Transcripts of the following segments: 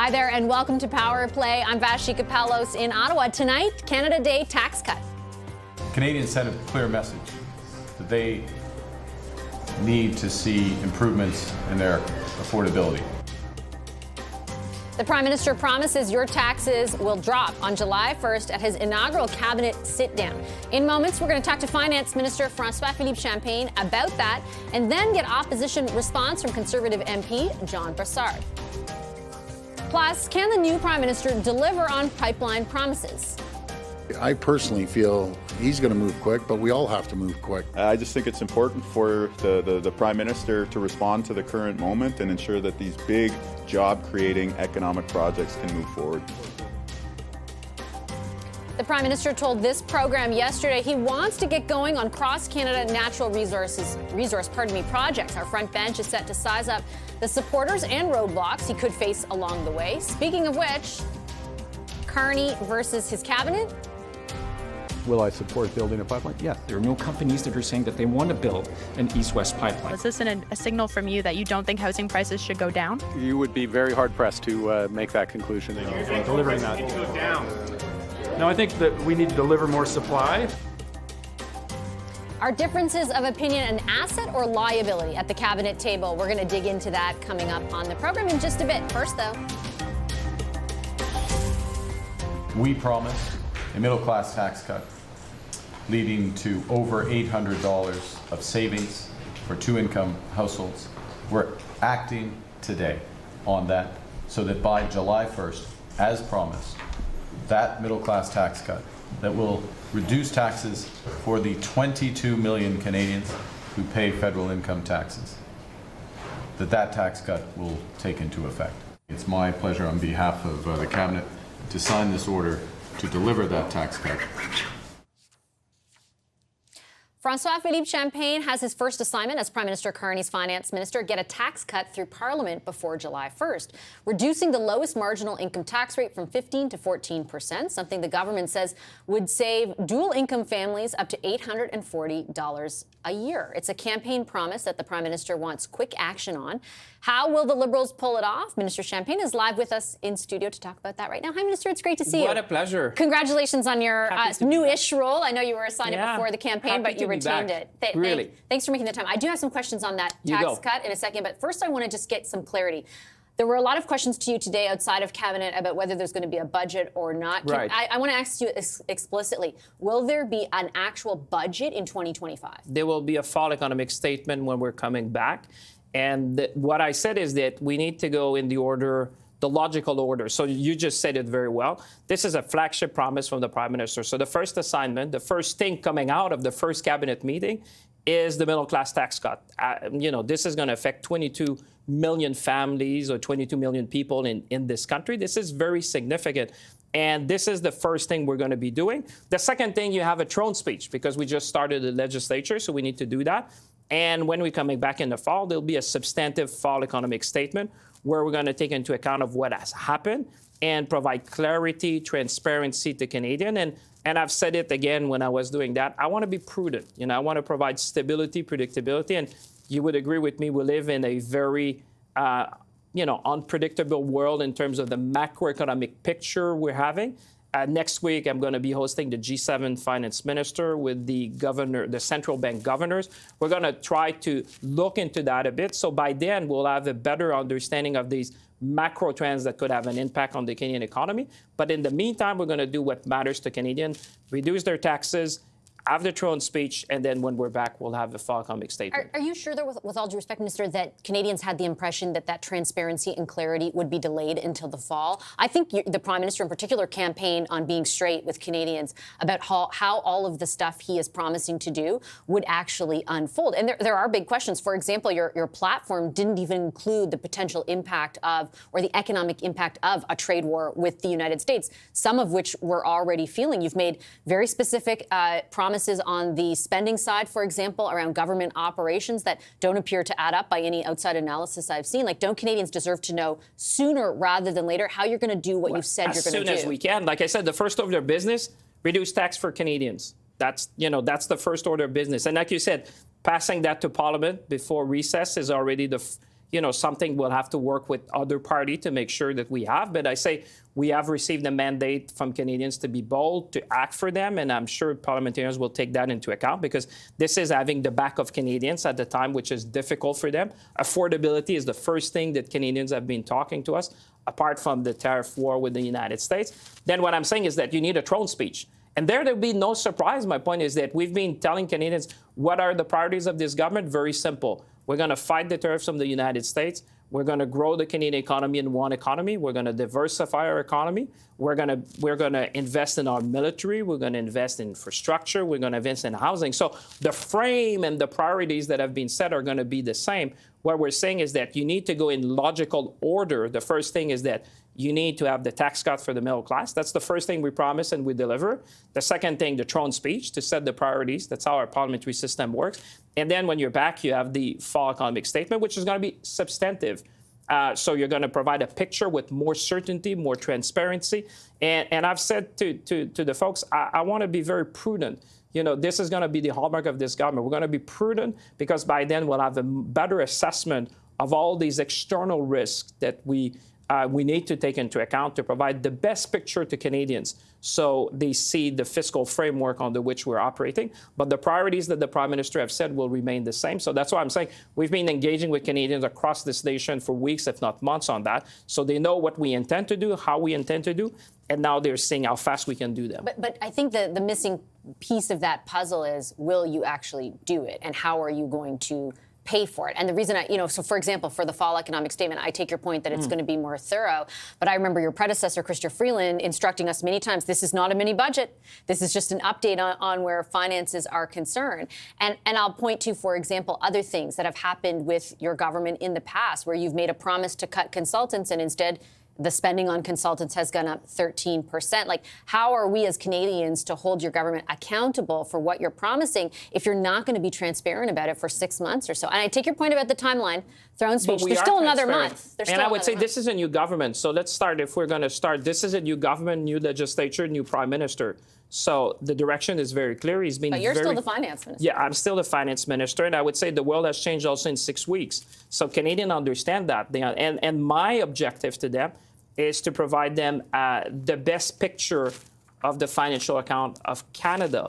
Hi there and welcome to Power Play. I'm Vashi Kapelos in Ottawa. Tonight, Canada Day tax cut. Canadians sent a clear message that they need to see improvements in their affordability. The Prime Minister promises your taxes will drop on July 1st at his inaugural cabinet sit-down. In moments, we're going to talk to Finance Minister François-Philippe Champagne about that and then get opposition response from Conservative MP John Brassard. Plus, can the new Prime Minister deliver on pipeline promises? I personally feel he's going to move quick, but we all have to move quick. I just think it's important for the Prime Minister to respond to the current moment and ensure that these big job-creating economic projects can move forward. The Prime Minister told this program yesterday he wants to get going on cross-Canada natural resource projects. Our front bench is set to size up the supporters and roadblocks he could face along the way. Speaking of which, Carney versus his cabinet. Will I support building a pipeline? Yes. There are no companies that are saying that they want to build an east-west pipeline. Is this a signal from you that you don't think housing prices should go down? You would be very hard-pressed to make that conclusion. Delivering that. No, I think that we need to deliver more supply. Are differences of opinion an asset or liability at the cabinet table? We're going to dig into that coming up on the program in just a bit. First, though, We promised a middle-class tax cut leading to over $800 of savings for two-income households. We're acting today on that so that by July 1st, as promised, that middle-class tax cut that will reduce taxes for the 22 million Canadians who pay federal income taxes, that tax cut will take into effect. It's my pleasure on behalf of the Cabinet to sign this order to deliver that tax cut. François-Philippe Champagne has his first assignment as Prime Minister Carney's finance minister, get a tax cut through Parliament before July 1st, reducing the lowest marginal income tax rate from 15% to 14%, something the government says would save dual-income families up to $840 a year. It's a campaign promise that the Prime Minister wants quick action on. How will the Liberals pull it off? Minister Champagne is live with us in studio to talk about that right now. Hi, Minister. It's great to see you. What a pleasure. Congratulations on your new-ish role. I know you were assigned it before the campaign, but you retained it. Really. Thanks for making the time. I do have some questions on that tax cut in a second, but first I want to just get some clarity. There were a lot of questions to you today outside of cabinet about whether there's going to be a budget or not. Right. I want to ask you explicitly, will there be an actual budget in 2025? There will be a fall economic statement when we're coming back. And what I said is that we need to go in the logical order. So you just said it very well. This is a flagship promise from the Prime Minister. So the first assignment, the first thing coming out of the first cabinet meeting is the middle-class tax cut. This is going to affect 22 million families or 22 million people in this country. This is very significant. And this is the first thing we're going to be doing. The second thing, you have a throne speech because we just started the legislature, so we need to do that. And when we're coming back in the fall, there'll be a substantive fall economic statement where we're going to take into account of what has happened and provide clarity, transparency to Canadian. And I've said it again when I was doing that. I want to be prudent. I want to provide stability, predictability. And you would agree with me, we live in a very unpredictable world in terms of the macroeconomic picture we're having. Next week, I'm going to be hosting the G7 finance minister with the central bank governors. We're going to try to look into that a bit. So by then, we'll have a better understanding of these macro trends that could have an impact on the Canadian economy. But in the meantime, we're going to do what matters to Canadians, reduce their taxes, have the throne speech, and then when we're back, we'll have the fall economic statement. Are you sure, though, with all due respect, Minister, that Canadians had the impression that transparency and clarity would be delayed until the fall? I think the Prime Minister in particular campaigned on being straight with Canadians about how all of the stuff he is promising to do would actually unfold. And there are big questions. For example, your platform didn't even include the potential impact of, or the economic impact of, a trade war with the United States, some of which we're already feeling. You've made very specific promises on the spending side, for example, around government operations that don't appear to add up by any outside analysis I've seen. Like, don't Canadians deserve to know sooner rather than later how you're going to do what you've said you're going to do? As soon as we can. Like I said, the first order of business, reduce tax for Canadians. That's the first order of business. And like you said, passing that to Parliament before recess is already something we'll have to work with other party to make sure that we have. But I say we have received a mandate from Canadians to be bold, to act for them, and I'm sure parliamentarians will take that into account because this is having the back of Canadians at the time, which is difficult for them. Affordability is the first thing that Canadians have been talking to us, apart from the tariff war with the United States. Then what I'm saying is that you need a throne speech. And there'll be no surprise. My point is that we've been telling Canadians what are the priorities of this government. Very simple. We're going to fight the tariffs from the United States. We're going to grow the Canadian economy in one economy. We're going to diversify our economy. We're going to invest in our military. We're going to invest in infrastructure. We're going to invest in housing. So the frame and the priorities that have been set are going to be the same. What we're saying is that you need to go in logical order. The first thing is that you need to have the tax cut for the middle class. That's the first thing we promise and we deliver. The second thing, the throne speech to set the priorities. That's how our parliamentary system works. And then when you're back, you have the fall economic statement, which is going to be substantive. So you're going to provide a picture with more certainty, more transparency. And I've said to the folks, I want to be very prudent. This is going to be the hallmark of this government. We're going to be prudent because by then we'll have a better assessment of all these external risks that we need to take into account to provide the best picture to Canadians so they see the fiscal framework under which we're operating. But the priorities that the Prime Minister have said will remain the same. So that's why I'm saying we've been engaging with Canadians across this nation for weeks, if not months on that. So they know what we intend to do, how we intend to do, and now they're seeing how fast we can do them. But I think the missing piece of that puzzle is, will you actually do it? And how are you going to pay for it? And the reason so for example, for the fall economic statement, I take your point that it's going to be more thorough. But I remember your predecessor, Chrystia Freeland, instructing us many times, this is not a mini budget. This is just an update on where finances are concerned. And I'll point to, for example, other things that have happened with your government in the past where you've made a promise to cut consultants and instead the spending on consultants has gone up 13%. Like, how are we as Canadians to hold your government accountable for what you're promising if you're not going to be transparent about it for 6 months or so? And I take your point about the timeline, throne speech. There's still another month. And I would say this is a new government. So let's start, if we're going to start, this is a new government, new legislature, new prime minister. So the direction is very clear. He's been But you're still the finance minister. Yeah, I'm still the finance minister. And I would say the world has changed also in 6 weeks. So Canadians understand that. And my objective to them is to provide them the best picture of the financial account of Canada,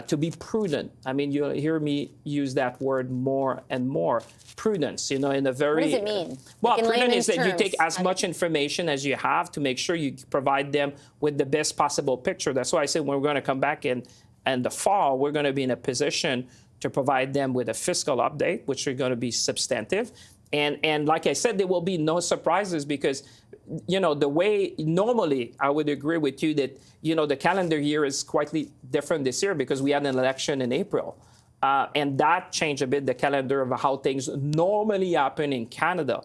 to be prudent. I mean, you'll hear me use that word more and more. Prudence, in a very... What does it mean? Well, prudent is that you take as much information as you have to make sure you provide them with the best possible picture. That's why I said when we're going to come back in the fall, we're going to be in a position to provide them with a fiscal update, which are going to be substantive. And like I said, there will be no surprises because, the way normally I would agree with you that, the calendar year is quite different this year because we had an election in April. And that changed a bit the calendar of how things normally happen in Canada.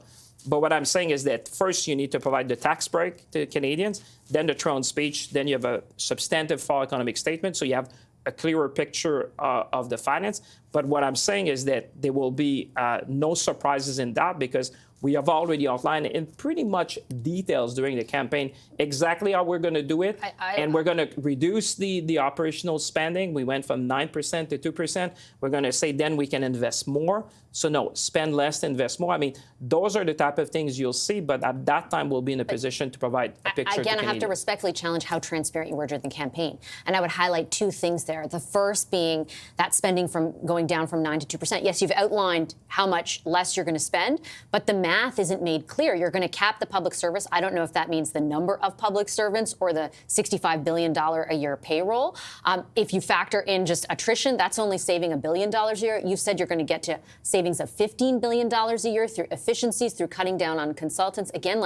But what I'm saying is that first you need to provide the tax break to Canadians, then the throne speech, then you have a substantive fall economic statement. So you have a clearer picture of the finance. But what I'm saying is that there will be no surprises in that because we have already outlined in pretty much details during the campaign exactly how we're going to do it. And we're going to reduce the operational spending. We went from 9% to 2%. We're going to say then we can invest more. So no, spend less, invest more. I mean, those are the type of things you'll see. But at that time, we'll be in a position to provide a picture Again, to I have to respectfully challenge how transparent you were during the campaign. And I would highlight two things there. The first being that spending from going down from 9% to 2%. Yes, you've outlined how much less you're going to spend, but the math isn't made clear. You're going to cap the public service. I don't know if that means the number of public servants or the $65 billion a year payroll. If you factor in just attrition, that's only saving $1 billion a year. You said you're going to get to savings of $15 billion a year through efficiencies, through cutting down on consultants. Again,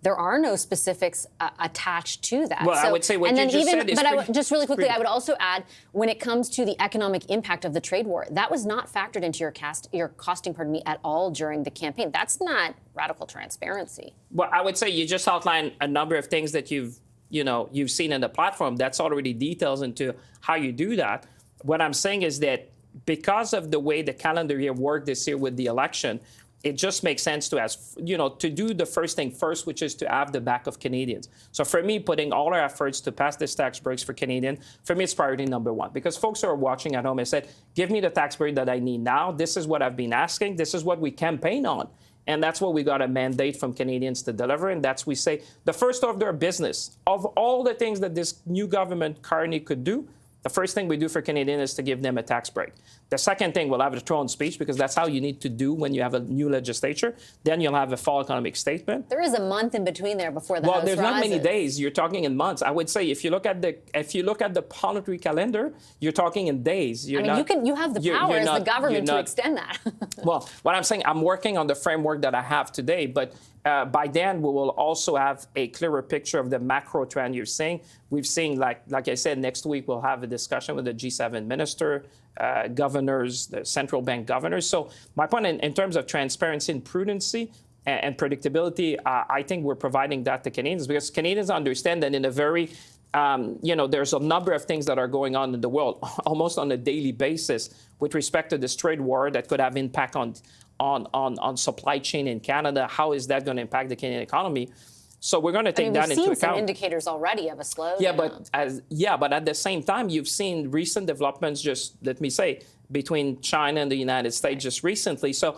there are no specifics attached to that. Well, I would say what you just said is just really quickly, I would also add, when it comes to the economic impact of the trade war, that was not factored into your costing, at all during the campaign. That's not radical transparency. Well, I would say you just outlined a number of things that you've seen in the platform. That's already details into how you do that. What I'm saying is that because of the way the calendar year worked this year with the election, it just makes sense to do the first thing first, which is to have the back of Canadians. So for me, putting all our efforts to pass this tax breaks for Canadians, for me, it's priority number one. Because folks who are watching at home have said, give me the tax break that I need now. This is what I've been asking. This is what we campaign on. And that's what we got a mandate from Canadians to deliver. And that's, we say, the first order of business of all the things that this new government, Carney, could do. The first thing we do for Canadians is to give them a tax break. The second thing, we'll have a throne speech, because that's how you need to do when you have a new legislature. Then you'll have a fall economic statement. There is a month in between there before the House Well, there's not many rises. days. You're talking in months. I would say if you look at the parliamentary calendar, you're talking in days. I mean, you have the power as the government to extend that. Well, what I'm saying, I'm working on the framework that I have today, but by then we will also have a clearer picture of the macro trend you're seeing. We've seen, like I said, next week we'll have a discussion with the G7 minister, governors, the central bank governors. So my point in terms of transparency and prudency and predictability, I think we're providing that to Canadians, because Canadians understand that in a very there's a number of things that are going on in the world almost on a daily basis with respect to this trade war that could have impact on supply chain in Canada. How is that going to impact the Canadian economy? So we're going to take that into account. We've seen some indicators already of a slowdown. But at the same time, you've seen recent developments, just let me say, between China and the United States just recently. So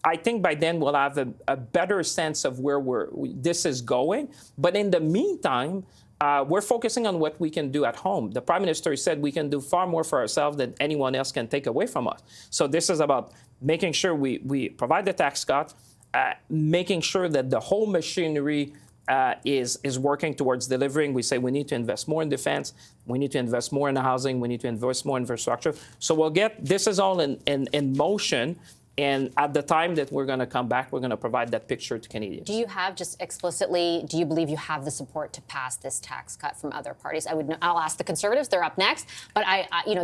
I think by then we'll have a better sense of where this is going. But in the meantime, we're focusing on what we can do at home. The Prime Minister said we can do far more for ourselves than anyone else can take away from us. So this is about making sure we provide the tax cut, making sure that the whole machinery is working towards delivering. We say we need to invest more in defense, we need to invest more in housing, we need to invest more in infrastructure. So this is all in motion. And at the time that we're going to come back, we're going to provide that picture to Canadians. Do you have, just explicitly, do you believe you have the support to pass this tax cut from other parties? I'll ask the Conservatives; they're up next. But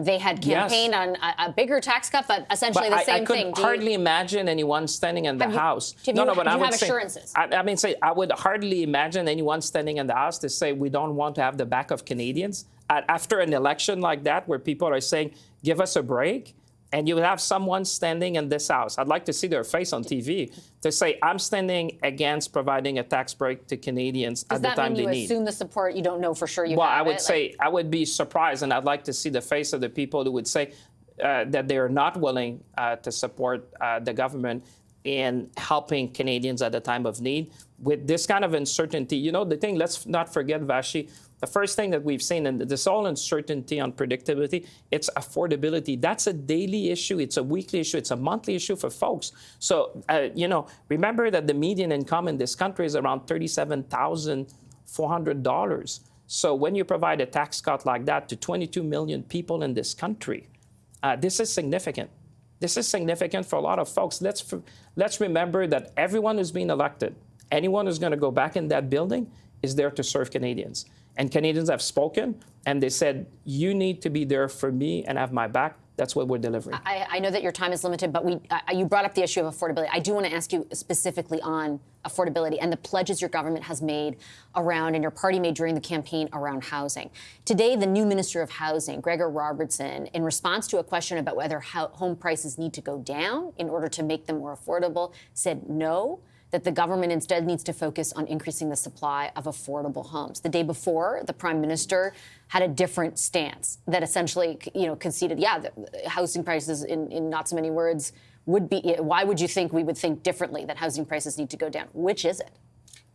they had campaigned on a bigger tax cut, but essentially the same thing. I could hardly imagine anyone standing in the House. Do you have assurances? I would hardly imagine anyone standing in the House to say we don't want to have the back of Canadians after an election like that, where people are saying, "Give us a break." And you have someone standing in this House, I'd like to see their face on TV, to say, I'm standing against providing a tax break to Canadians at the time they need. Does that mean you assume the support? You don't know for sure you have it? Well, I would say, I would be surprised, and I'd like to see the face of the people who would say that they are not willing to support the government in helping Canadians at a time of need. With this kind of uncertainty, the thing, let's not forget, Vashi, the first thing that we've seen, and this all uncertainty, unpredictability, it's affordability. That's a daily issue. It's a weekly issue. It's a monthly issue for folks. So, remember that the median income in this country is around $37,400. So when you provide a tax cut like that to 22 million people in this country, this is significant. This is significant for a lot of folks. Let's remember that everyone who's been elected, anyone who's going to go back in that building, is there to serve Canadians. And Canadians have spoken, and they said, you need to be there for me and have my back. That's what we're delivering. I know that your time is limited, but you brought up the issue of affordability. I do want to ask you specifically on affordability and the pledges your government has made around, and your party made during the campaign around housing. Today, the new Minister of Housing, Gregor Robertson, in response to a question about whether home prices need to go down in order to make them more affordable, said no, that the government instead needs to focus on increasing the supply of affordable homes. The day before, the Prime Minister had a different stance that essentially, conceded, the housing prices, in not so many words, would be. Why would you think we would think differently, that housing prices need to go down? Which is it?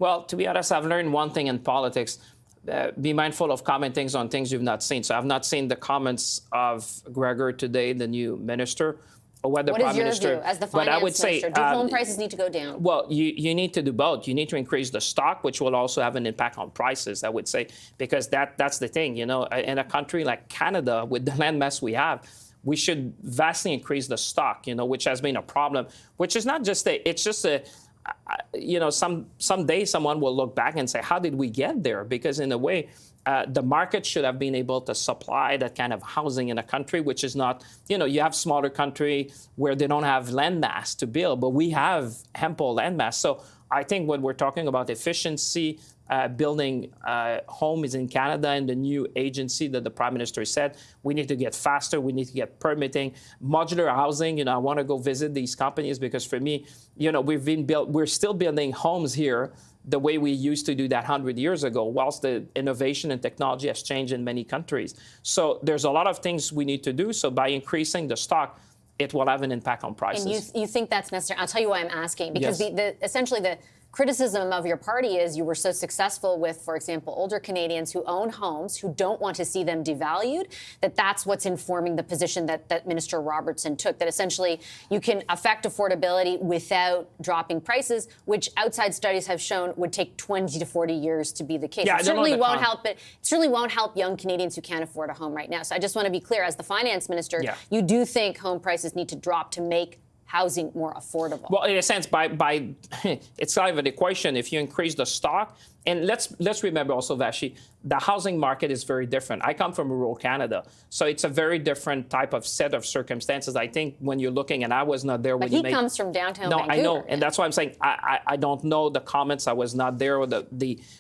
Well, to be honest, I've learned one thing in politics. Be mindful of commenting on things you've not seen. So I've not seen the comments of Gregor today, the new minister, or what the Prime Minister. What is your view as the finance minister? Do home prices need to go down? Well, you need to do both. You need to increase the stock, which will also have an impact on prices, I would say, because that's the thing. In a country like Canada, with the landmass we have, we should vastly increase the stock, which has been a problem, which is not just someday someone will look back and say, how did we get there? Because in a way, the market should have been able to supply that kind of housing in a country, which is not, you have smaller country where they don't have landmass to build, but we have ample landmass. So I think when we're talking about efficiency, building homes in Canada, and the new agency that the Prime Minister said, we need to get faster, we need to get permitting. Modular housing, I want to go visit these companies, because for me, we're still building homes here the way we used to do that 100 years ago, whilst the innovation and technology has changed in many countries. So there's a lot of things we need to do. So by increasing the stock, it will have an impact on prices. And you think that's necessary? I'll tell you why I'm asking. Because Yes. Essentially the criticism of your party is you were so successful with, for example, older Canadians who own homes, who don't want to see them devalued, that's what's informing the position that Minister Robertson took, that essentially you can affect affordability without dropping prices, which outside studies have shown would take 20 to 40 years to be the case. Yeah, It certainly won't help young Canadians who can't afford a home right now. So I just want to be clear, as the finance minister, you do think home prices need to drop to make housing more affordable. Well, in a sense, by it's kind of an equation. If you increase the stock, and let's remember also, Vashi, the housing market is very different. I come from rural Canada, so it's a very different type of set of circumstances. I think when you're looking, and I was not there when but he comes from downtown Vancouver. I know, and that's why I'm saying I don't know the comments. I was not there, or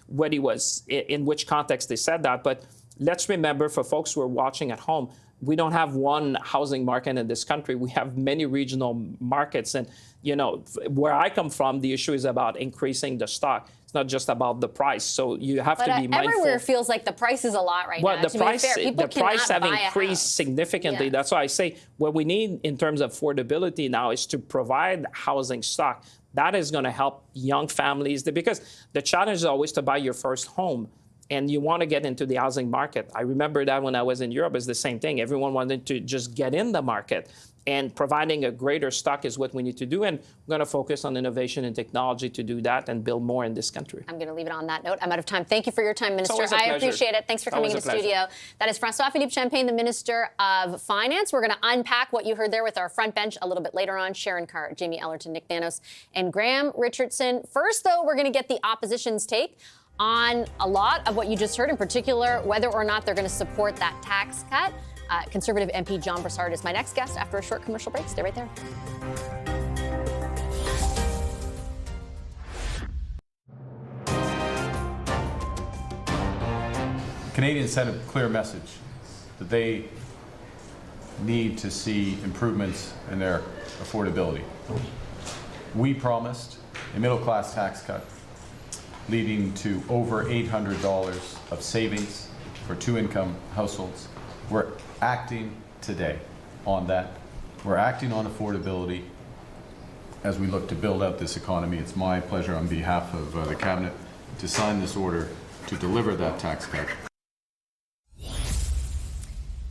what he was in which context they said that. But let's remember, for folks who are watching at home, we don't have one housing market in this country. We have many regional markets. And, where I come from, the issue is about increasing the stock. It's not just about the price. So you have to be mindful. Everywhere feels like the price is a lot right now. The price have increased significantly. Yeah. That's why I say what we need in terms of affordability now is to provide housing stock. That is going to help young families, because the challenge is always to buy your first home. And you want to get into the housing market. I remember that when I was in Europe, it's the same thing. Everyone wanted to just get in the market. And providing a greater stock is what we need to do. And we're going to focus on innovation and technology to do that and build more in this country. I'm going to leave it on that note. I'm out of time. Thank you for your time, Minister. I appreciate it. Thanks for coming into the studio. That is François-Philippe Champagne, the Minister of Finance. We're going to unpack what you heard there with our front bench a little bit later on. Sharon Carr, Jamie Ellerton, Nick Nanos, and Graham Richardson. First, though, we're going to get the opposition's take on a lot of what you just heard, in particular, whether or not they're going to support that tax cut. Conservative MP John Brassard is my next guest after a short commercial break. Stay right there. Canadians sent a clear message that they need to see improvements in their affordability. We promised a middle-class tax cut leading to over $800 of savings for two-income households. We're acting today on that. We're acting on affordability as we look to build out this economy. It's my pleasure on behalf of the Cabinet to sign this order to deliver that tax cut.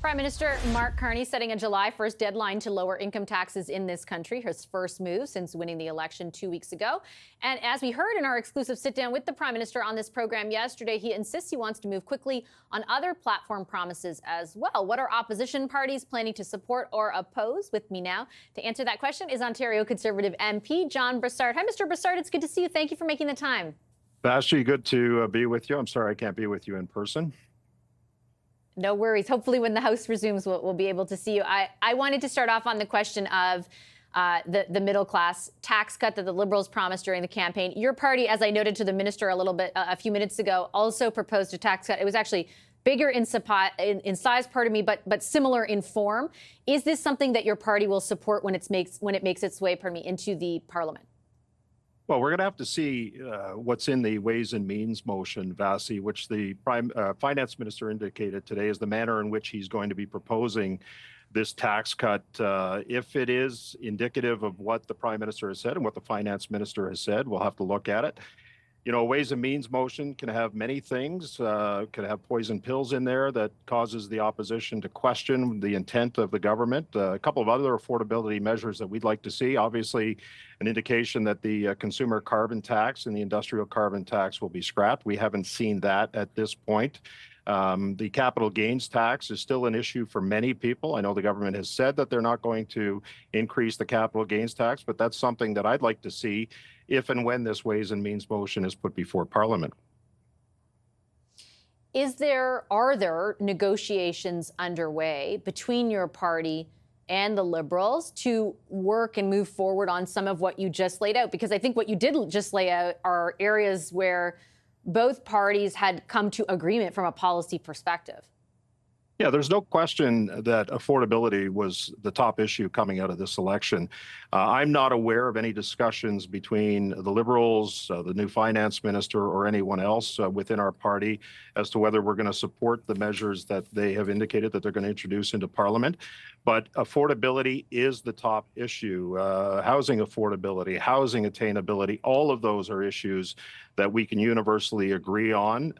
Prime Minister Mark Carney setting a July 1st deadline to lower income taxes in this country, his first move since winning the election 2 weeks ago. And as we heard in our exclusive sit-down with the Prime Minister on this program yesterday, he insists he wants to move quickly on other platform promises as well. What are opposition parties planning to support or oppose? With me now to answer that question is Ontario Conservative MP John Brassard. Hi, Mr. Brassard. It's good to see you. Thank you for making the time. Vashi, good to be with you. I'm sorry I can't be with you in person. No worries. Hopefully when the House resumes, we'll be able to see you. I wanted to start off on the question of the middle class tax cut that the Liberals promised during the campaign. Your party, as I noted to the minister a few minutes ago, also proposed a tax cut. It was actually bigger in size, but similar in form. Is this something that your party will support when it makes its way, into the Parliament? Well, we're going to have to see what's in the Ways and Means motion, Vasi, which the finance minister indicated today is the manner in which he's going to be proposing this tax cut. If it is indicative of what the prime minister has said and what the finance minister has said, we'll have to look at it. You know, Ways and Means motion can have many things, could have poison pills in there that causes the opposition to question the intent of the government. A couple of other affordability measures that we'd like to see, obviously an indication that the consumer carbon tax and the industrial carbon tax will be scrapped. We haven't seen that at this point. The capital gains tax is still an issue for many people. I know the government has said that they're not going to increase the capital gains tax, but that's something that I'd like to see if and when this Ways and Means motion is put before Parliament. Are there negotiations underway between your party and the Liberals to work and move forward on some of what you just laid out? Because I think what you did just lay out are areas where both parties had come to agreement from a policy perspective. Yeah, there's no question that affordability was the top issue coming out of this election. I'm not aware of any discussions between the Liberals, the new finance minister, or anyone else within our party as to whether we're going to support the measures that they have indicated that they're going to introduce into Parliament. But affordability is the top issue. Housing affordability, housing attainability, all of those are issues that we can universally agree on.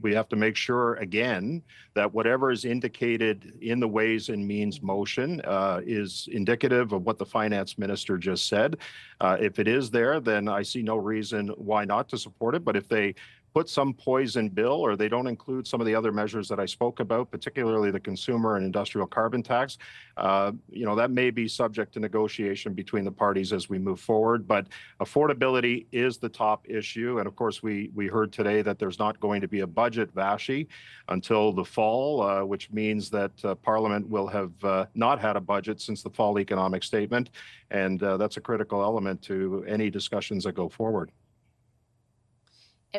We have to make sure, again, that whatever is indicated in the Ways and Means motion is indicative of what the finance minister just said. If it is there, then I see no reason why not to support it. But if they put some poison bill or they don't include some of the other measures that I spoke about, particularly the consumer and industrial carbon tax, that may be subject to negotiation between the parties as we move forward. But affordability is the top issue. And of course, we heard today that there's not going to be a budget, Vashi, until the fall, which means that Parliament will have not had a budget since the fall economic statement. And that's a critical element to any discussions that go forward.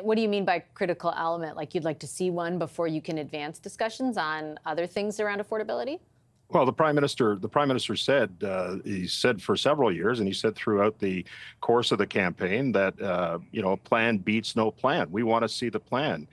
What do you mean by critical element? Like you'd like to see one before you can advance discussions on other things around affordability? Well, the prime minister said, he said for several years, and he said throughout the course of the campaign that, plan beats no plan. We want to see the plan.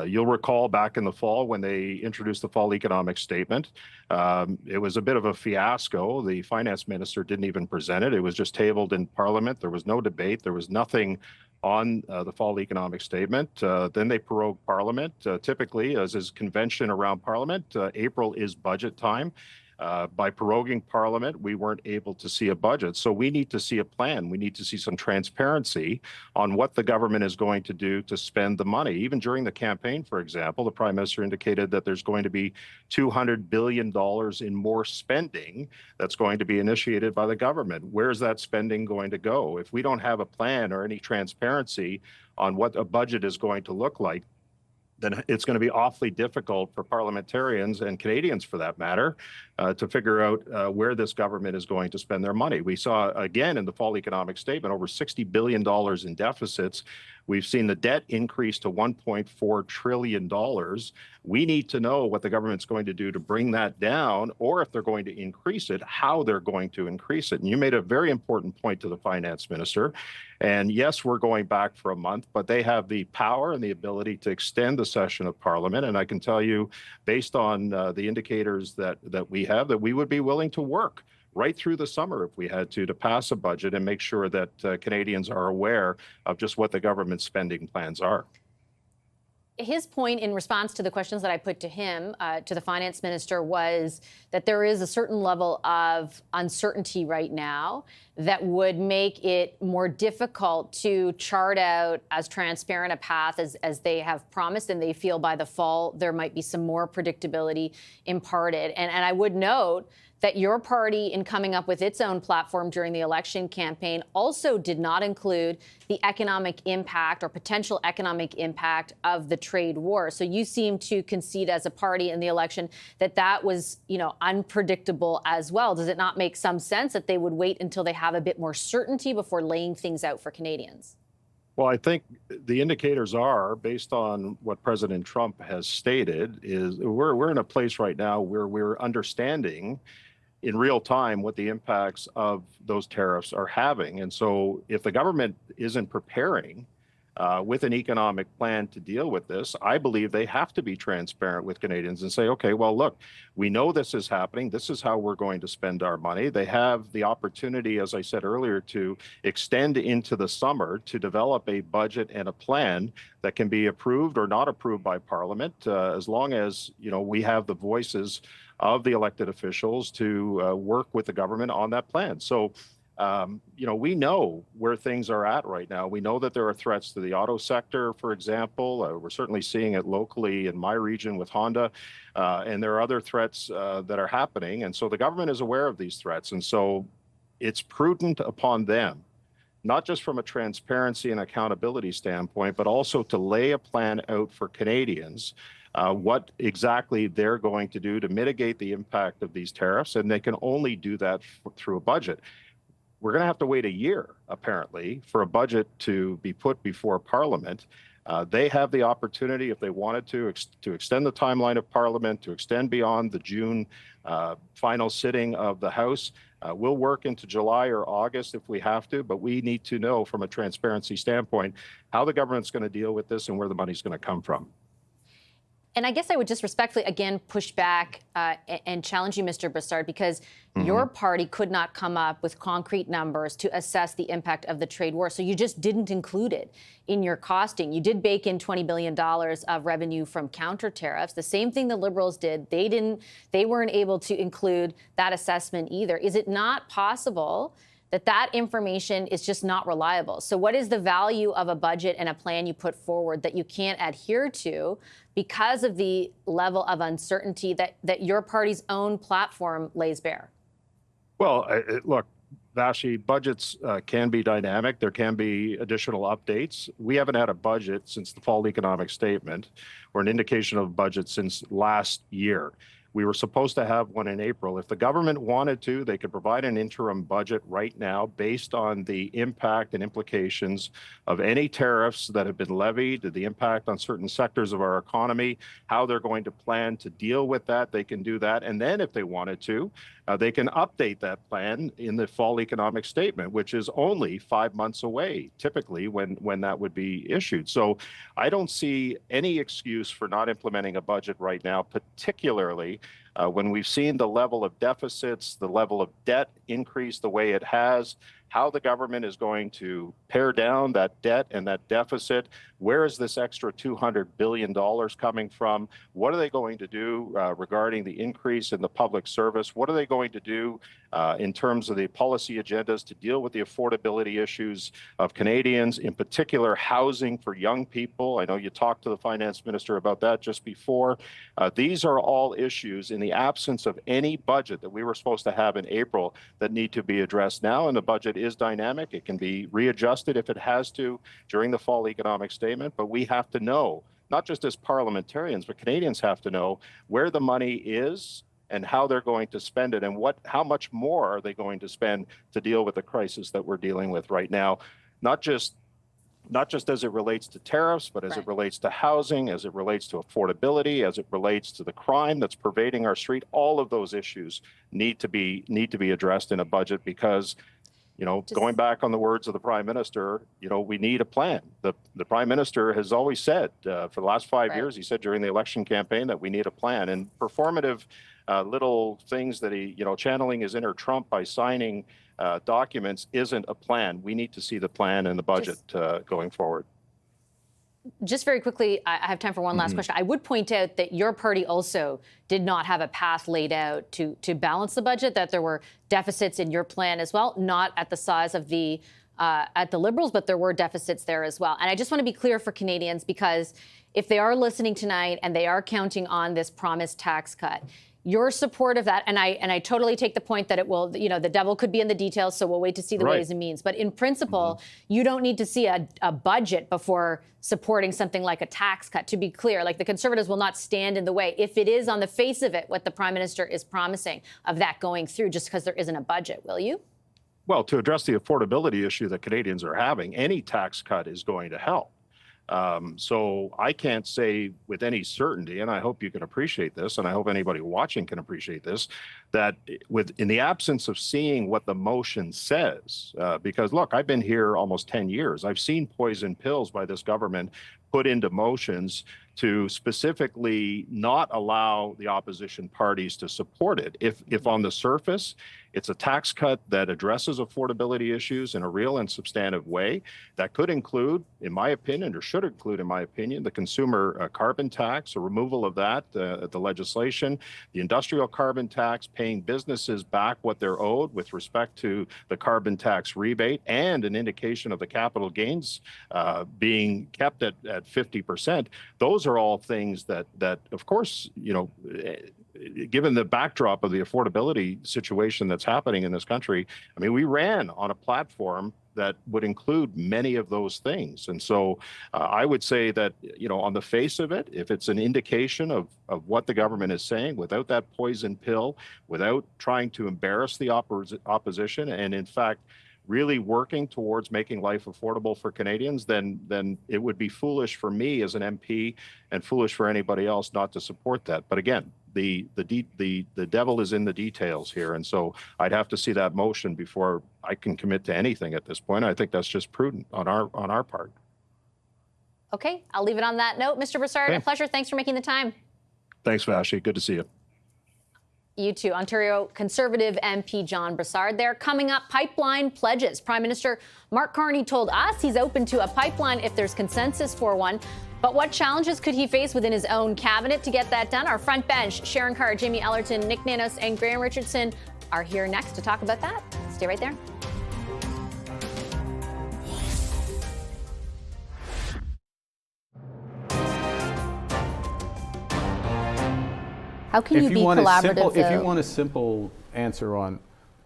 You'll recall back in the fall when they introduced the fall economic statement, it was a bit of a fiasco. The finance minister didn't even present it. It was just tabled in Parliament. There was no debate. There was nothing on the fall economic statement. Then they prorogued Parliament. Typically, as is convention around Parliament, April is budget time. By proroguing Parliament, we weren't able to see a budget. So we need to see a plan. We need to see some transparency on what the government is going to do to spend the money. Even during the campaign, for example, the Prime Minister indicated that there's going to be $200 billion in more spending that's going to be initiated by the government. Where's that spending going to go? If we don't have a plan or any transparency on what a budget is going to look like, then it's going to be awfully difficult for parliamentarians and Canadians, for that matter, to figure out where this government is going to spend their money. We saw, again, in the fall economic statement, over $60 billion in deficits. We've seen the debt increase to $1.4 trillion. We need to know what the government's going to do to bring that down, or if they're going to increase it, how they're going to increase it. And you made a very important point to the finance minister. And yes, we're going back for a month, but they have the power and the ability to extend the session of Parliament. And I can tell you, based on the indicators that we have, that we would be willing to work right through the summer if we had to pass a budget and make sure that Canadians are aware of just what the government's spending plans are. His point in response to the questions that I put to him, to the finance minister, was that there is a certain level of uncertainty right now that would make it more difficult to chart out as transparent a path as they have promised, and they feel by the fall there might be some more predictability imparted. And I would note that your party, in coming up with its own platform during the election campaign, also did not include the economic impact or potential economic impact of the trade war. So you seem to concede as a party in the election that that was, unpredictable as well. Does it not make some sense that they would wait until they have a bit more certainty before laying things out for Canadians? Well, I think the indicators are, based on what President Trump has stated, is we're in a place right now where we're understanding in real time what the impacts of those tariffs are having. And so if the government isn't preparing with an economic plan to deal with this, I believe they have to be transparent with Canadians and say, okay, well, look, we know this is happening. This is how we're going to spend our money. They have the opportunity, as I said earlier, to extend into the summer to develop a budget and a plan that can be approved or not approved by Parliament, as long as, we have the voices of the elected officials to work with the government on that plan. So, we know where things are at right now. We know that there are threats to the auto sector, for example. We're certainly seeing it locally in my region with Honda. And there are other threats that are happening. And so the government is aware of these threats. And so it's prudent upon them, not just from a transparency and accountability standpoint, but also to lay a plan out for Canadians, what exactly they're going to do to mitigate the impact of these tariffs. And they can only do that through a budget. We're going to have to wait a year, apparently, for a budget to be put before Parliament. They have the opportunity, if they wanted to extend the timeline of Parliament, to extend beyond the June final sitting of the House. We'll work into July or August if we have to, but we need to know from a transparency standpoint how the government's going to deal with this and where the money's going to come from. And I guess I would just respectfully, again, push back and challenge you, Mr. Broussard, because your party could not come up with concrete numbers to assess the impact of the trade war. So you just didn't include it in your costing. You did bake in $20 billion of revenue from counter tariffs. The same thing the Liberals did. They weren't able to include that assessment either. Is it not possible that information is just not reliable? So what is the value of a budget and a plan you put forward that you can't adhere to because of the level of uncertainty that your party's own platform lays bare? Well, look, Vashi, budgets can be dynamic. There can be additional updates. We haven't had a budget since the fall economic statement, or an indication of a budget since last year. We were supposed to have one in April. If the government wanted to, they could provide an interim budget right now based on the impact and implications of any tariffs that have been levied, the impact on certain sectors of our economy, how they're going to plan to deal with that. They can do that. And then if they wanted to, they can update that plan in the fall economic statement, which is only 5 months away, typically, when that would be issued. So I don't see any excuse for not implementing a budget right now, particularly when we've seen the level of deficits, the level of debt increase the way it has, how the government is going to pare down that debt and that deficit. Where is this extra $200 billion coming from? What are they going to do regarding the increase in the public service? What are they going to do in terms of the policy agendas to deal with the affordability issues of Canadians, in particular housing for young people? I know you talked to the finance minister about that just before. These are all issues in the absence of any budget that we were supposed to have in April that need to be addressed now. And the budget is dynamic. It can be readjusted if it has to during the fall economic statement. But we have to know, not just as parliamentarians, but Canadians have to know where the money is and how they're going to spend it, and how much more are they going to spend to deal with the crisis that we're dealing with right now, not just as it relates to tariffs, but as it relates to housing, as it relates to affordability, as it relates to the crime that's pervading our street. All of those issues need to be addressed in a budget because, going back on the words of the Prime Minister, we need a plan. The Prime Minister has always said for the last 5 years, he said during the election campaign that we need a plan. And performative little things that he, channeling his inner Trump by signing documents isn't a plan. We need to see the plan and the budget going forward. Just very quickly, I have time for one last question. I would point out that your party also did not have a path laid out to balance the budget, that there were deficits in your plan as well, not at the size of at the Liberals, but there were deficits there as well. And I just want to be clear for Canadians, because if they are listening tonight and they are counting on this promised tax cut, your support of that, and I totally take the point that it will, the devil could be in the details, so we'll wait to see the ways and means. But in principle, you don't need to see a budget before supporting something like a tax cut. To be clear, like, the Conservatives will not stand in the way, if it is on the face of it what the Prime Minister is promising, of that going through, just because there isn't a budget, will you? Well, to address the affordability issue that Canadians are having, any tax cut is going to help. So I can't say with any certainty, and I hope you can appreciate this, and I hope anybody watching can appreciate this, that in the absence of seeing what the motion says, because look, I've been here almost 10 years. I've seen poison pills by this government put into motions to specifically not allow the opposition parties to support it. If on the surface it's a tax cut that addresses affordability issues in a real and substantive way, that could include, in my opinion, or should include, in my opinion, the consumer carbon tax, a removal of that, the legislation, the industrial carbon tax, paying businesses back what they're owed with respect to the carbon tax rebate, and an indication of the capital gains being kept at 50%. Those are all things that of course, given the backdrop of the affordability situation that's happening in this country, I mean, we ran on a platform that would include many of those things. And so I would say that, on the face of it, if it's an indication of what the government is saying, without that poison pill, without trying to embarrass the opposition, and in fact, really working towards making life affordable for Canadians, then it would be foolish for me as an MP and foolish for anybody else not to support that. But again, the devil is in the details here, and so I'd have to see that motion before I can commit to anything at this point. I think that's just prudent on our part. Okay, I'll leave it on that note. Mr. Brassard, Okay. a pleasure. Thanks for making the time. Thanks, Vashi. Good to see you. You too. Ontario Conservative MP John Brassard there. Coming up, pipeline pledges. Prime Minister Mark Carney told us he's open to a pipeline if there's consensus for one. But what challenges could he face within his own cabinet to get that done? Our front bench, Sharon Carr, Jamie Ellerton, Nick Nanos, and Graham Richardson are here next to talk about that. Stay right there. How can you be collaborative, If you want a simple answer on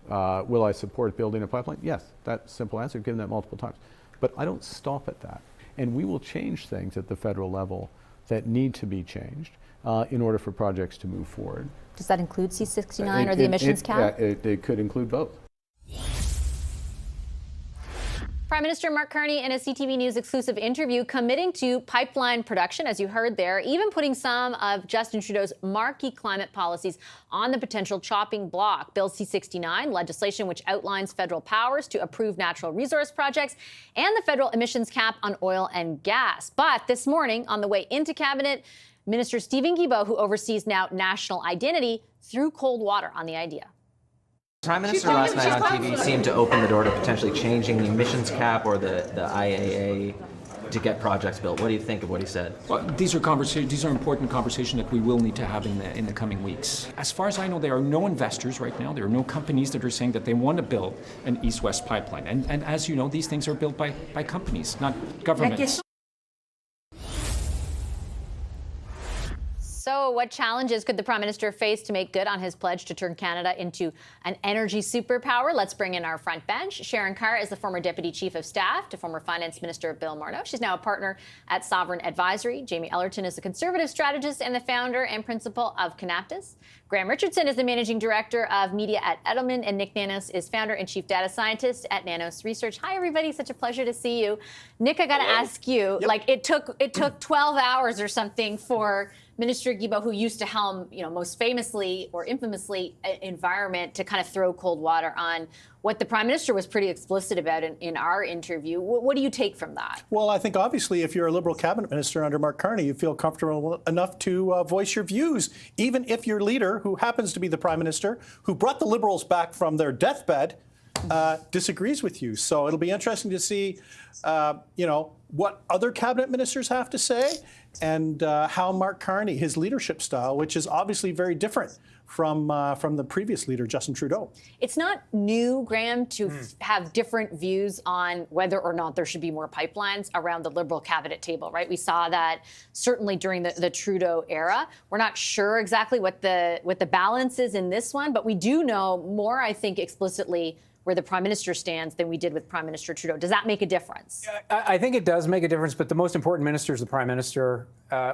will I support building a pipeline, yes, that simple answer, given that multiple times. But I don't stop at that. And we will change things at the federal level that need to be changed in order for projects to move forward. Does that include C-69 or the emissions cap? It could include both. Prime Minister Mark Carney in a CTV News exclusive interview committing to pipeline production, as you heard there, even putting some of Justin Trudeau's marquee climate policies on the potential chopping block. Bill C-69, legislation which outlines federal powers to approve natural resource projects, and the federal emissions cap on oil and gas. But this morning, on the way into cabinet, Minister Steven Guilbeault, who oversees now national identity, threw cold water on the idea. Prime Minister last night on TV seemed to open the door to potentially changing the emissions cap or the IAA to get projects built. What do you think of what he said? Well, these are important conversations that we will need to have in the coming weeks. As far as I know, there are no investors right now. There are no companies that are saying that they want to build an east-west pipeline. And as you know, these things are built by companies, not governments. So what challenges could the Prime Minister face to make good on his pledge to turn Canada into an energy superpower? Let's bring in our front bench. Sharon Carr is the former Deputy Chief of Staff to former Finance Minister Bill Morneau. She's now a partner at Sovereign Advisory. Jamie Ellerton is a Conservative strategist and the founder and principal of Canaptus. Graham Richardson is the Managing Director of Media at Edelman, and Nick Nanos is founder and Chief Data Scientist at Nanos Research. Hi, everybody. Such a pleasure to see you. Nick, I got to ask you, like it took 12 hours or something for Minister Guilbeault, who used to helm, most famously or infamously environment, to kind of throw cold water on what the Prime Minister was pretty explicit about in our interview. What do you take from that? Well, I think obviously if you're a Liberal cabinet minister under Mark Carney, you feel comfortable enough to voice your views, even if your leader, who happens to be the Prime Minister, who brought the Liberals back from their deathbed, disagrees with you. So it'll be interesting to see, what other cabinet ministers have to say, and how Mark Carney, his leadership style, which is obviously very different from the previous leader, Justin Trudeau. It's not new, Graham, to have different views on whether or not there should be more pipelines around the Liberal cabinet table, right? We saw that certainly during the Trudeau era. We're not sure exactly what the balance is in this one, but we do know more, I think, explicitly where the Prime Minister stands than we did with Prime Minister Trudeau. Does that make a difference? I think it does make a difference, but the most important minister is the Prime Minister.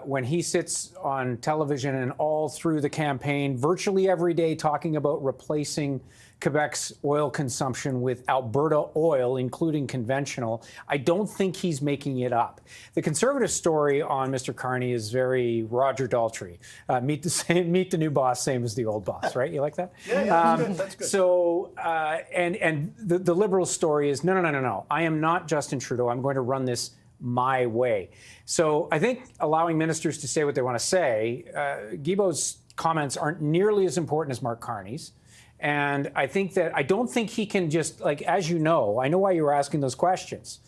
When he sits on television and all through the campaign, virtually every day talking about replacing Quebec's oil consumption with Alberta oil, including conventional, I don't think he's making it up. The Conservative story on Mr. Carney is very Roger Daltrey. Meet the new boss, same as the old boss, right? You like that? Yeah, that's good. So, and the Liberal story is, no. I am not Justin Trudeau. I'm going to run this my way. So I think allowing ministers to say what they want to say, Guilbeault's comments aren't nearly as important as Mark Carney's. And I don't think he can just, as you know, I know why you were asking those questions.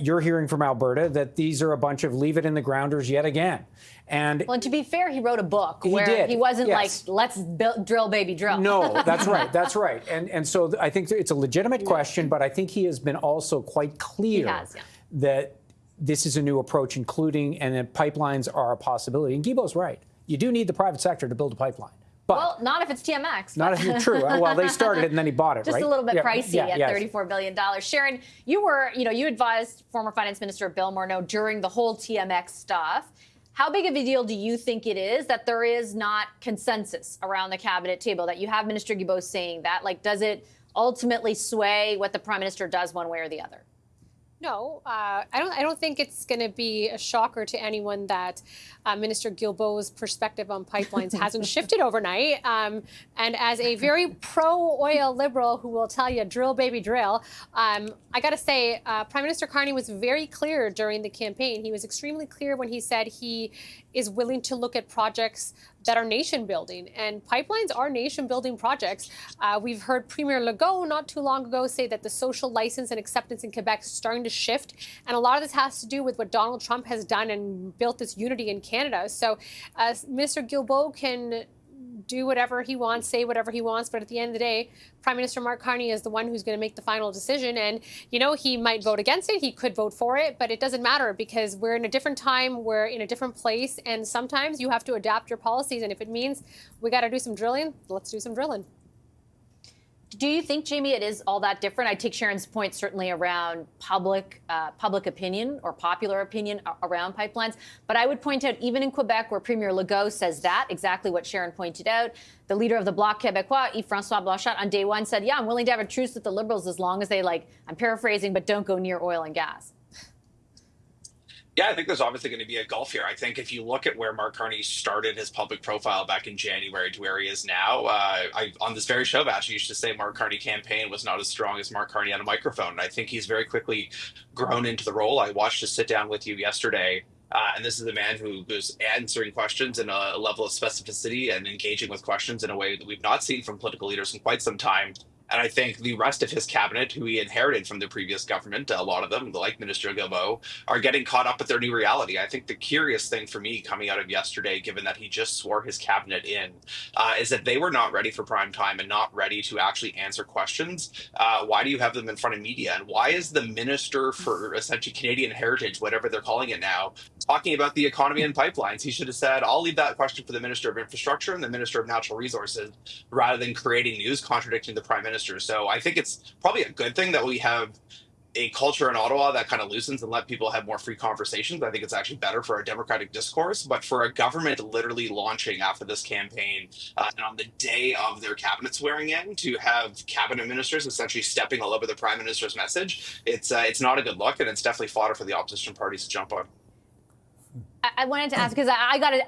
You're hearing from Alberta that these are a bunch of leave it in the grounders yet again. And to be fair, he wrote a book where he wasn't let's drill, baby, drill. No, that's right. That's right. And so I think it's a legitimate question, but I think he has been also quite clear that this is a new approach, including, and that pipelines are a possibility. And Guilbeault's right. You do need the private sector to build a pipeline. But well, not if it's TMX. Not if you're true. Well, they started it and then he bought it, Just right? a little bit pricey at $34 billion. Sharon, you advised former Finance Minister Bill Morneau during the whole TMX stuff. How big of a deal do you think it is that there is not consensus around the cabinet table, that you have Minister Guilbeault saying that? Does it ultimately sway what the Prime Minister does one way or the other? No, I don't think it's going to be a shocker to anyone that Minister Guilbeault's perspective on pipelines hasn't shifted overnight. And as a very pro-oil Liberal who will tell you, drill, baby, drill, I got to say, Prime Minister Carney was very clear during the campaign. He was extremely clear when he said he is willing to look at projects that are nation building, and pipelines are nation building projects. We've heard Premier Legault not too long ago say that the social license and acceptance in Quebec is starting to shift, and a lot of this has to do with what Donald Trump has done and built this unity in Canada. So Mr. Guilbeault can do whatever he wants, say whatever he wants, but at the end of the day, Prime Minister Mark Carney is the one who's going to make the final decision. And, you know, he might vote against it, he could vote for it, but it doesn't matter because we're in a different time, we're in a different place, and sometimes you have to adapt your policies. And if it means we got to do some drilling, let's do some drilling. Do you think, Jamie, it is all that different? I take Sharon's point certainly around public opinion or popular opinion around pipelines. But I would point out, even in Quebec, where Premier Legault says that, exactly what Sharon pointed out, the leader of the Bloc Québécois, Yves-François Blanchet, on day one said, yeah, I'm willing to have a truce with the Liberals as long as they, like, I'm paraphrasing, but don't go near oil and gas. Yeah, I think there's obviously going to be a gulf here. I think if you look at where Mark Carney started his public profile back in January to where he is now, on this very show, Vash, used to say Mark Carney campaign was not as strong as Mark Carney on a microphone. And I think he's very quickly grown into the role. I watched his sit down with you yesterday. And this is a man who was answering questions in a level of specificity and engaging with questions in a way that we've not seen from political leaders in quite some time. And I think the rest of his cabinet, who he inherited from the previous government, a lot of them, like Minister Guilbeault, are getting caught up with their new reality. I think the curious thing for me coming out of yesterday, given that he just swore his cabinet in, is that they were not ready for prime time and not ready to actually answer questions. Why do you have them in front of media? And why is the Minister for essentially Canadian Heritage, whatever they're calling it now, talking about the economy and pipelines? He should have said, I'll leave that question for the Minister of Infrastructure and the Minister of Natural Resources, rather than creating news contradicting the Prime Minister. So I think it's probably a good thing that we have a culture in Ottawa that kind of loosens and let people have more free conversations. I think it's actually better for our democratic discourse. But for a government literally launching after this campaign and on the day of their cabinet swearing in to have cabinet ministers essentially stepping all over the Prime Minister's message, it's not a good look, and it's definitely fodder for the opposition parties to jump on. I wanted to ask because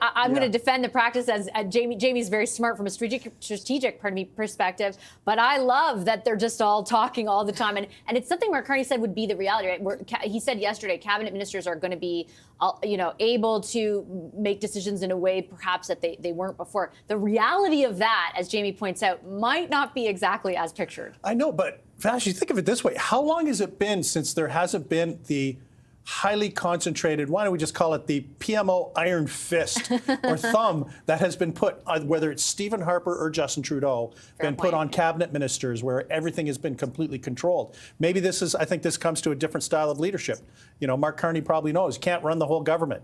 I'm going to defend the practice as Jamie's very smart from a strategic perspective, but I love that they're just all talking all the time, and it's something Mark Carney said would be the reality. Right? He said yesterday, cabinet ministers are going to be, able to make decisions in a way perhaps that they weren't before. The reality of that, as Jamie points out, might not be exactly as pictured. I know, but Vash, you think of it this way: how long has it been since there hasn't been the highly concentrated, why don't we just call it the PMO iron fist or thumb that has been put, whether it's Stephen Harper or Justin Trudeau, put on cabinet ministers where everything has been completely controlled. Maybe I think this comes to a different style of leadership. Mark Carney probably knows, can't run the whole government.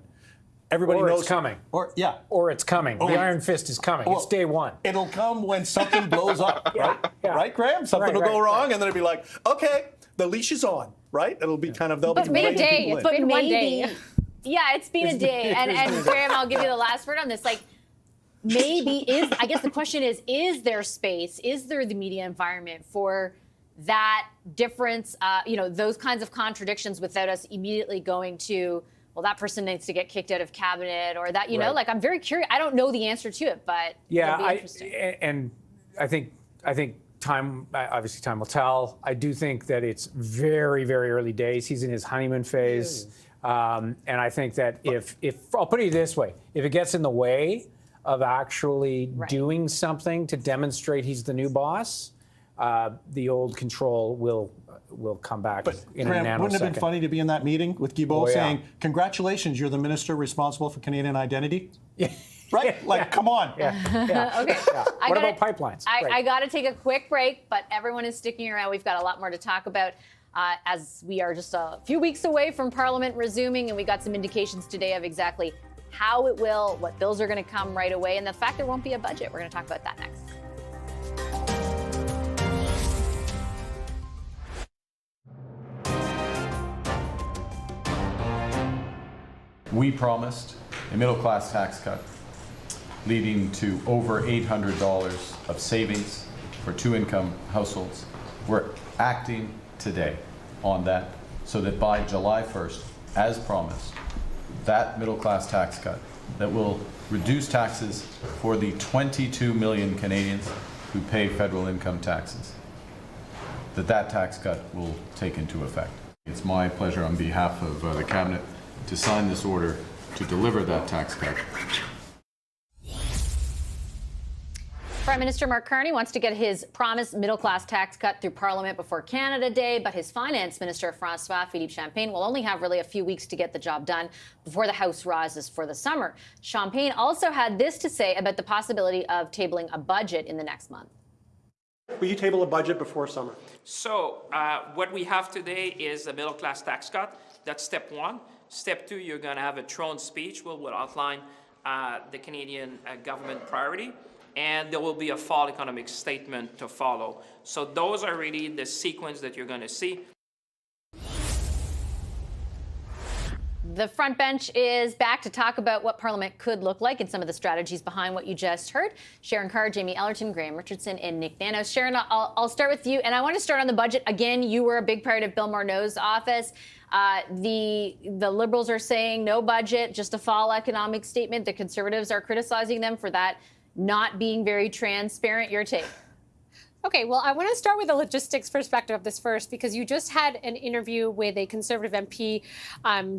Everybody knows it's coming. Or it's coming. The iron fist is coming. It's day one. It'll come when something blows up, right? Yeah. Right, Graham? Something will go wrong, and then it'll be like, okay, the leash is on, right? It'll be kind of, they'll be been a day. It's been one day. Yeah, it's been a day. And Graham, I'll give you the last word on this. Like, maybe I guess the question is there space? Is there the media environment for that difference, those kinds of contradictions without us immediately going to, well, that person needs to get kicked out of cabinet or that, like, I'm very curious. I don't know the answer to it, but it'll be interesting. And I think time will tell. I do think that it's very, very early days. He's in his honeymoon phase. And I think that if I'll put it this way, if it gets in the way of actually doing something to demonstrate he's the new boss, the old control will come back in a nanosecond. Wouldn't it have been funny to be in that meeting with Guilbeault saying, congratulations, you're the minister responsible for Canadian identity? Yeah. Right? Like, come on. Okay. Yeah. What about pipelines? I got to take a quick break, but everyone is sticking around. We've got a lot more to talk about as we are just a few weeks away from Parliament resuming, and we got some indications today of exactly how it will, what bills are going to come right away, and the fact there won't be a budget. We're going to talk about that next. We promised a middle-class tax cut, leading to over $800 of savings for two-income households. We're acting today on that so that by July 1st, as promised, that middle-class tax cut that will reduce taxes for the 22 million Canadians who pay federal income taxes, that tax cut will take into effect. It's my pleasure on behalf of the Cabinet to sign this order to deliver that tax cut. Prime Minister Mark Carney wants to get his promised middle-class tax cut through Parliament before Canada Day, but his Finance Minister, François-Philippe Champagne, will only have really a few weeks to get the job done before the House rises for the summer. Champagne also had this to say about the possibility of tabling a budget in the next month. Will you table a budget before summer? So what we have today is a middle-class tax cut. That's step one. Step two, you're going to have a throne speech which will outline the Canadian government priority. And there will be a fall economic statement to follow. So those are really the sequence that you're going to see. The front bench is back to talk about what Parliament could look like and some of the strategies behind what you just heard. Sharon Carr, Jamie Ellerton, Graham Richardson, and Nick Nanos. Sharon, I'll start with you. And I want to start on the budget. Again, you were a big part of Bill Morneau's office. The Liberals are saying no budget, just a fall economic statement. The Conservatives are criticizing them for that not being very transparent. Your take? Okay, well, I want to start with the logistics perspective of this first, because you just had an interview with a Conservative MP,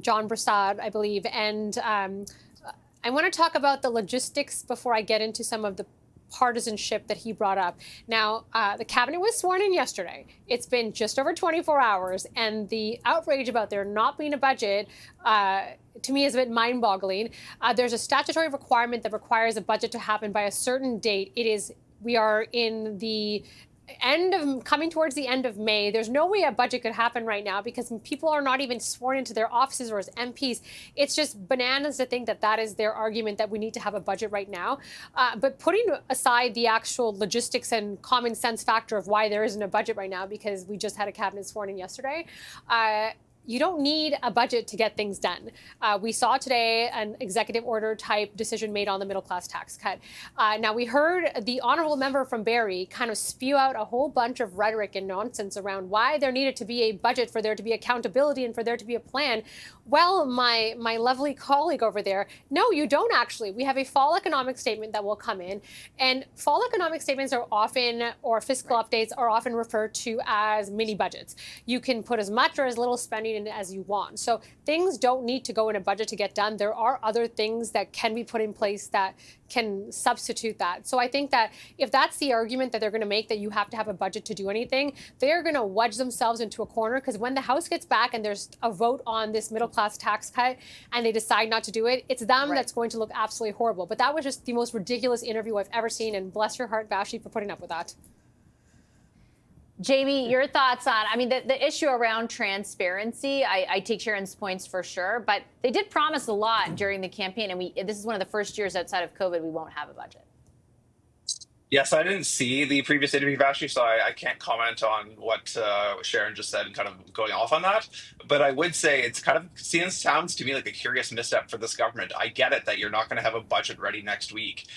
John Brassard, I believe, and I want to talk about the logistics before I get into some of the partisanship that he brought up. Now, the cabinet was sworn in yesterday. It's been just over 24 hours, and the outrage about there not being a budget to me is a bit mind-boggling. There's a statutory requirement that requires a budget to happen by a certain date. We are in the coming towards the end of May. There's no way a budget could happen right now because people are not even sworn into their offices or as MPs. It's just bananas to think that that is their argument, that we need to have a budget right now. But putting aside the actual logistics and common sense factor of why there isn't a budget right now, because we just had a cabinet sworn in yesterday, you don't need a budget to get things done. We saw today an executive order type decision made on the middle class tax cut. Now, we heard the honorable member from Barrie kind of spew out a whole bunch of rhetoric and nonsense around why there needed to be a budget, for there to be accountability and for there to be a plan. Well, my lovely colleague over there, no, you don't actually. We have a fall economic statement that will come in, and fall economic statements are often, or fiscal updates are often referred to as mini budgets. You can put as much or as little spending in as you want. So things don't need to go in a budget to get done. There are other things that can be put in place that can substitute that. So I think that if that's the argument that they're going to make, that you have to have a budget to do anything, they're going to wedge themselves into a corner, because when the House gets back and there's a vote on this middle class tax cut and they decide not to do it, it's them that's going to look absolutely horrible. But that was just the most ridiculous interview I've ever seen, and bless your heart, Vashi, for putting up with that. Jamie, your thoughts on, I mean, the issue around transparency, I take Sharon's points for sure, but they did promise a lot during the campaign, and this is one of the first years outside of COVID we won't have a budget. Yes, I didn't see the previous interview, Vashi, so I can't comment on what Sharon just said and kind of going off on that. But I would say it's kind of sounds to me like a curious misstep for this government. I get it that you're not going to have a budget ready next week,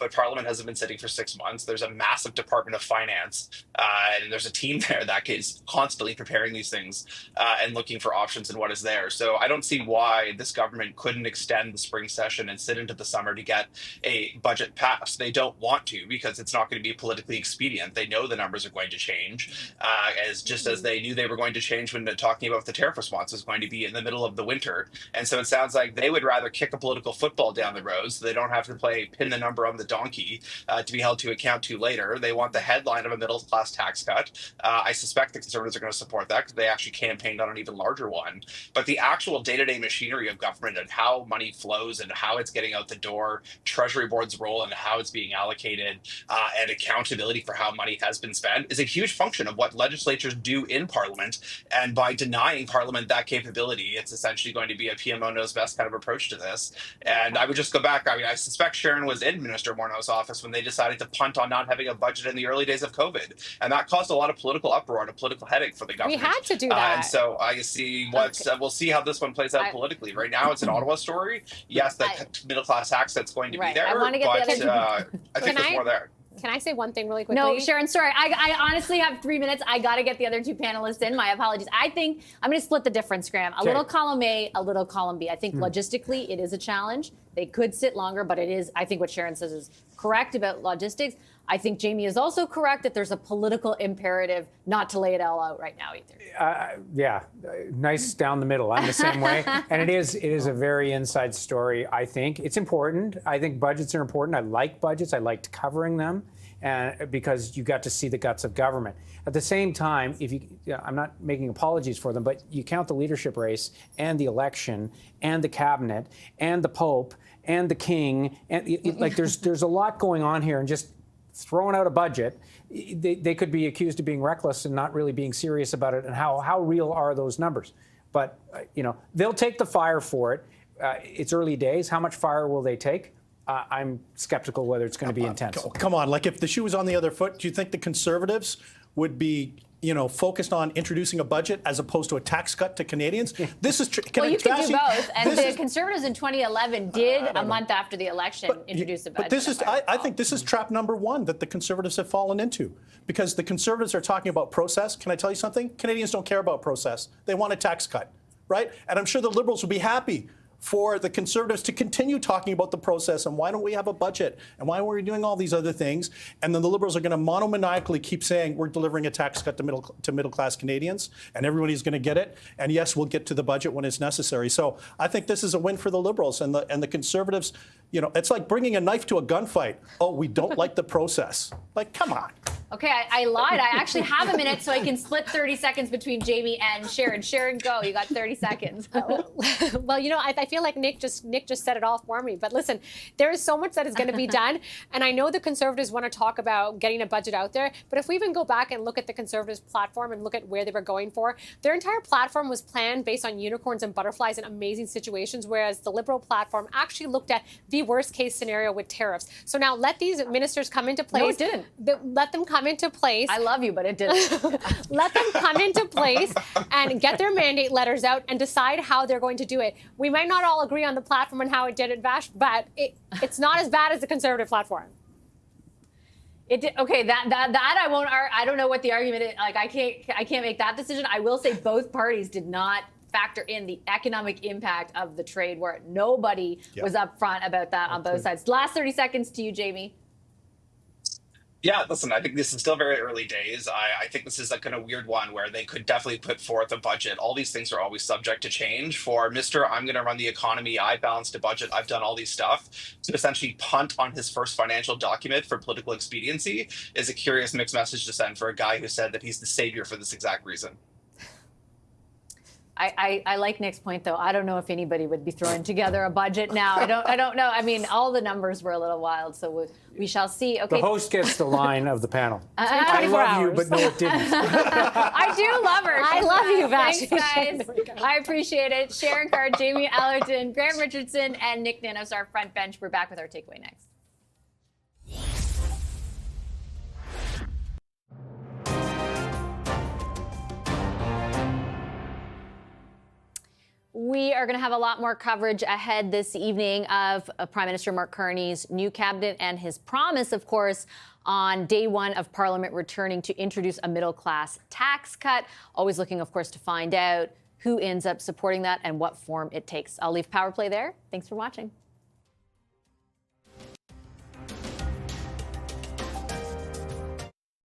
but Parliament hasn't been sitting for 6 months. There's a massive Department of Finance, and there's a team there that is constantly preparing these things and looking for options and what is there. So I don't see why this government couldn't extend the spring session and sit into the summer to get a budget passed. They don't want to, because it's not going to be politically expedient. They know the numbers are going to change, as they knew they were going to change when talking about the tariff response was going to be in the middle of the winter. And so it sounds like they would rather kick a political football down the road so they don't have to pin the number on the donkey to be held to account to later. They want the headline of a middle class tax cut. I suspect the Conservatives are going to support that because they actually campaigned on an even larger one. But the actual day-to-day machinery of government and how money flows and how it's getting out the door, Treasury Board's role and how it's being allocated, and accountability for how money has been spent is a huge function of what legislatures do in Parliament. And by denying Parliament that capability, it's essentially going to be a PMO knows best kind of approach to this. And I would just go back. I mean, I suspect Sharon was in Minister Morneau's office when they decided to punt on not having a budget in the early days of COVID. And that caused a lot of political uproar and a political headache for the government. We had to do that. And so I see we'll see how this one plays out politically. Right now, it's an Ottawa story. Yes, the middle class tax that's going to be there. I want to get but I think there's more there. Can I say one thing really quickly? No, Sharon, sorry. I honestly have 3 minutes. I got to get the other two panelists in. My apologies. I think I'm going to split the difference, Graham. A little column A, a little column B. I think logistically it is a challenge. They could sit longer, but it is, I think what Sharon says is correct about logistics. I think Jamie is also correct that there's a political imperative not to lay it all out right now either. Yeah, nice down the middle. I'm the same way. And it is a very inside story, I think. It's important. I think budgets are important. I like budgets. I liked covering them because you got to see the guts of government. At the same time, I'm not making apologies for them, but you count the leadership race and the election and the cabinet and the Pope and the King, and like there's a lot going on here, and just throwing out a budget, they could be accused of being reckless and not really being serious about it. And how real are those numbers? But they'll take the fire for it. It's early days. How much fire will they take? I'm skeptical whether it's going to be intense. Come on, like if the shoe was on the other foot, do you think the Conservatives would be focused on introducing a budget as opposed to a tax cut to Canadians? This is well, you can do both. And the Conservatives in 2011 did, a month after the election, introduce a budget. But this is, I think this is trap number one that the Conservatives have fallen into. Because the Conservatives are talking about process. Can I tell you something? Canadians don't care about process. They want a tax cut, right? And I'm sure the Liberals will be happy for the Conservatives to continue talking about the process and why don't we have a budget and why are we doing all these other things, and then the Liberals are going to monomaniacally keep saying we're delivering a tax cut to middle class Canadians and everybody's going to get it, and yes, we'll get to the budget when it's necessary. So I think this is a win for the Liberals and the Conservatives. It's like bringing a knife to a gunfight. Oh, we don't like the process. Like, come on. Okay, I lied. I actually have a minute, so I can split 30 seconds between Jamie and Sharon. Sharon, go. You got 30 seconds. Well, I feel like Nick just said it all for me. But listen, there is so much that is going to be done. And I know the Conservatives want to talk about getting a budget out there. But if we even go back and look at the Conservatives' platform and look at where they were going for, their entire platform was planned based on unicorns and butterflies and amazing situations, whereas the Liberal platform actually looked at the worst case scenario with tariffs. So now let these ministers come into place. No, it didn't. Let them come into place. I love you, but it didn't. Let them come into place and get their mandate letters out and decide how they're going to do it. We might not all agree on the platform and how it did it, Vash, but it's not as bad as the Conservative platform. It did, okay, that I won't. I don't know what the argument is. Like I can't make that decision. I will say both parties did not factor in the economic impact of the trade war. Nobody was upfront about that on both sides. Last 30 seconds to you, Jamie. Yeah, listen, I think this is still very early days. I think this is a kind of weird one where they could definitely put forth a budget. All these things are always subject to change. For Mr. I'm going to run the economy, I balanced a budget, I've done all these stuff, to essentially punt on his first financial document for political expediency is a curious mixed message to send for a guy who said that he's the savior for this exact reason. I like Nick's point, though. I don't know if anybody would be throwing together a budget now. I don't know. I mean, all the numbers were a little wild, so we shall see. Okay. The host gets the line of the panel. I love you, but no, it didn't. I do love her. I love you, Vash. Thanks, guys. I appreciate it. Sharon Carr, Jamie Allerton, Graham Richardson, and Nick Nanos, our front bench. We're back with our takeaway next. We are going to have a lot more coverage ahead this evening of Prime Minister Mark Carney's new cabinet and his promise, of course, on day one of Parliament returning to introduce a middle-class tax cut. Always looking, of course, to find out who ends up supporting that and what form it takes. I'll leave Power Play there. Thanks for watching.